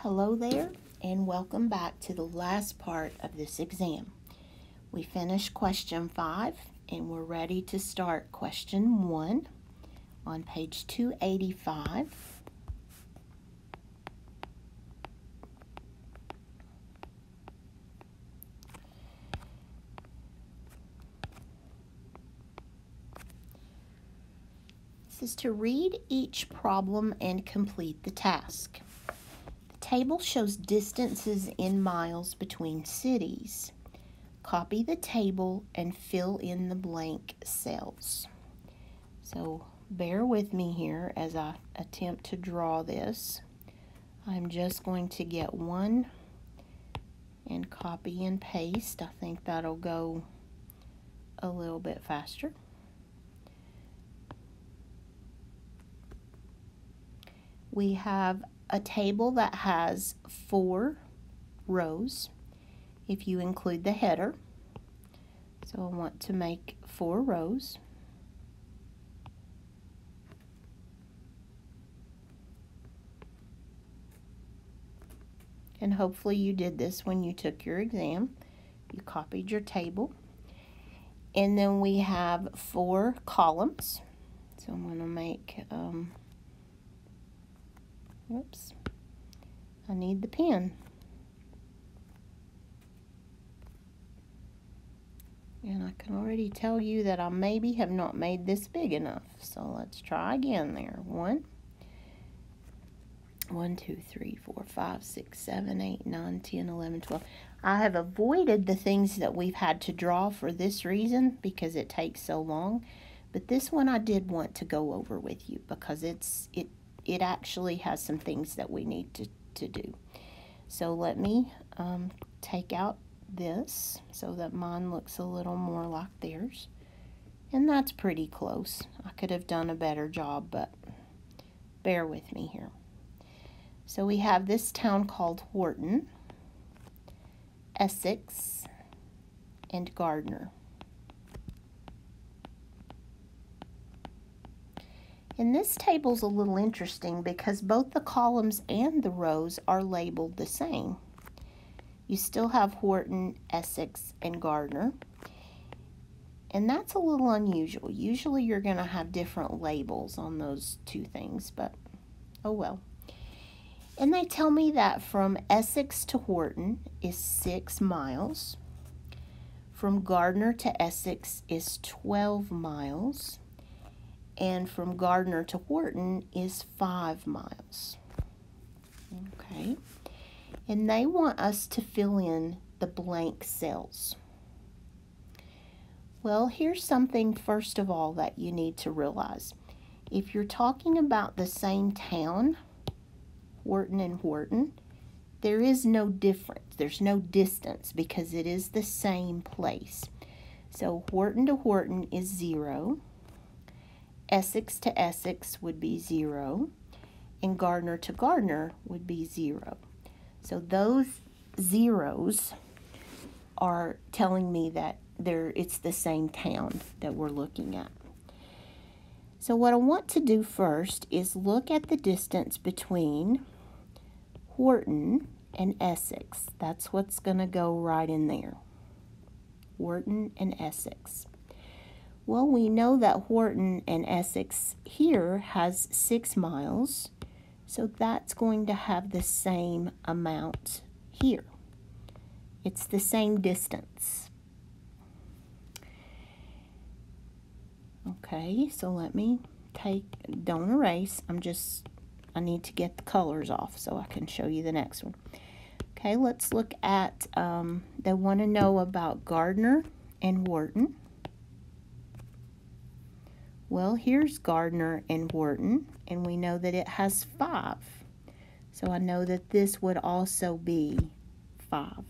Hello there, and welcome back to the last part of this exam. We finished question 5, and we're ready to start question 1 on page 285. This is to read each problem and complete the task. The table shows distances in miles between cities. Copy the table and fill in the blank cells. So bear with me here as I attempt to draw this. I'm just going to get one and copy and paste. I think that'll go a little bit faster. We have a table that has 4 rows if you include the header. So I want to make 4 rows. And hopefully you did this when you took your exam. You copied your table. And then we have 4 columns. So I'm going to make, whoops, I need the pen. And I can already tell you that I maybe have not made this big enough. So let's try again there. 1, 2, 3, 4, 5, 6, 7, 8, 9, 10, 11, 12. I have avoided the things that we've had to draw for this reason because it takes so long. But this one I did want to go over with you because it actually has some things that we need to do. So let me take out this so that mine looks a little more like theirs. And that's pretty close. I could have done a better job, but bear with me here. So we have this town called Wharton, Essex, and Gardner. And this table's a little interesting because both the columns and the rows are labeled the same. You still have Wharton, Essex, and Gardner. And that's a little unusual. Usually you're going to have different labels on those two things, but oh well. And they tell me that from Essex to Wharton is 6 miles. From Gardner to Essex is 12 miles. And from Gardner to Wharton is 5 miles. Okay. And they want us to fill in the blank cells. Well, here's something first of all that you need to realize. If you're talking about the same town, Wharton and Wharton, there is no difference. There's no distance because it is the same place. So Wharton to Wharton is 0. Essex to Essex would be 0. And Gardner to Gardner would be 0. So those zeros are telling me that it's the same town that we're looking at. So what I want to do first is look at the distance between Wharton and Essex. That's what's going to go right in there. Wharton and Essex. Well, we know that Wharton and Essex here has 6 miles, so that's going to have the same amount here. It's the same distance. Okay, so let me don't erase, I need to get the colors off so I can show you the next one. Okay, let's look at, they want to know about Gardner and Wharton. Well, here's Gardner and Wharton, and we know that it has 5. So I know that this would also be 5.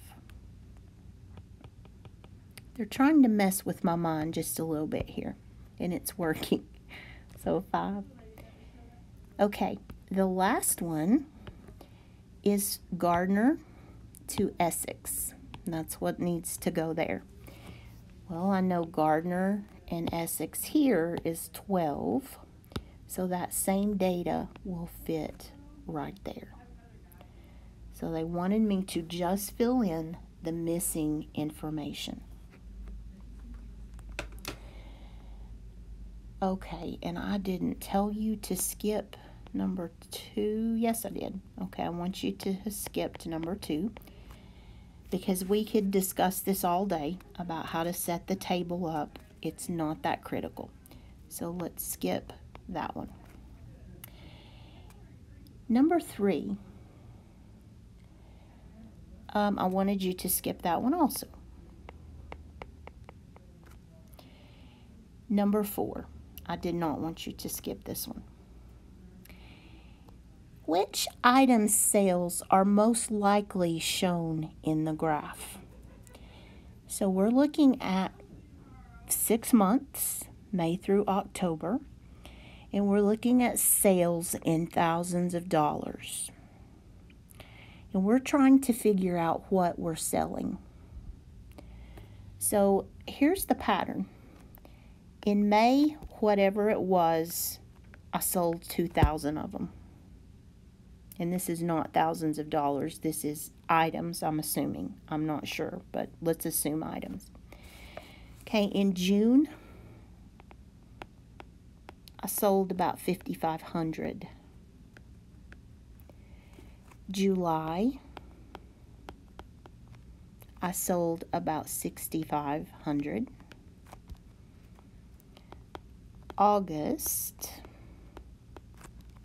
They're trying to mess with my mind just a little bit here, and it's working. So 5. Okay, the last one is Gardner to Essex. That's what needs to go there. Well, I know Gardner and Essex here is 12, so that same data will fit right there. So they wanted me to just fill in the missing information. Okay, and I didn't tell you to skip number 2. Yes, I did. Okay, I want you to skip to number 2 because we could discuss this all day about how to set the table up. It's not that critical. So let's skip that one. Number 3, I wanted you to skip that one also. Number 4, I did not want you to skip this one. Which item sales are most likely shown in the graph? So we're looking at 6 months, May through October, and we're looking at sales in thousands of dollars. And we're trying to figure out what we're selling. So here's the pattern. In May, whatever it was, I sold 2,000 of them. And this is not thousands of dollars. This is items, I'm assuming. I'm not sure, but let's assume items. Okay, in June, I sold about 5,500. July, I sold about 6,500. August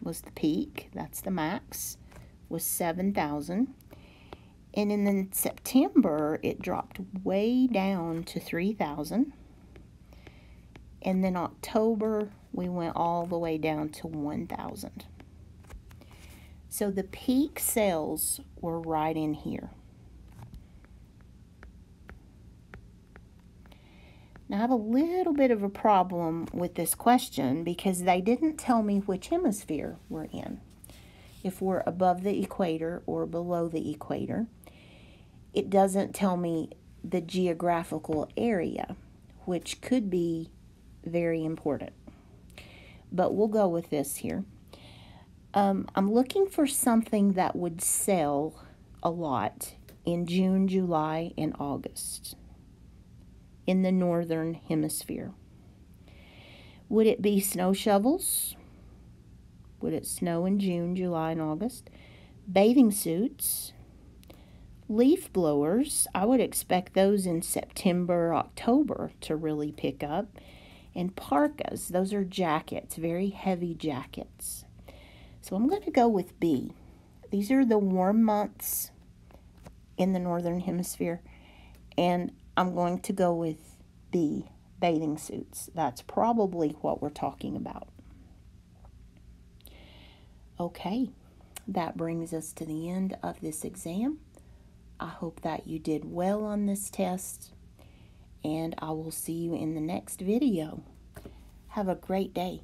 was the peak, that's the max, was 7,000. And in September, it dropped way down to 3,000. And then October, we went all the way down to 1,000. So the peak sales were right in here. Now, I have a little bit of a problem with this question because they didn't tell me which hemisphere we're in. If we're above the equator or below the equator. It doesn't tell me the geographical area, which could be very important. But we'll go with this here. I'm looking for something that would sell a lot in June, July, and August in the northern hemisphere. Would it be snow shovels? Would it snow in June, July, and August? Bathing suits, leaf blowers, I would expect those in September, October to really pick up. And parkas, those are jackets, very heavy jackets. So I'm going to go with B. These are the warm months in the northern hemisphere. And I'm going to go with B, bathing suits. That's probably what we're talking about. Okay, that brings us to the end of this exam. I hope that you did well on this test, and I will see you in the next video. Have a great day.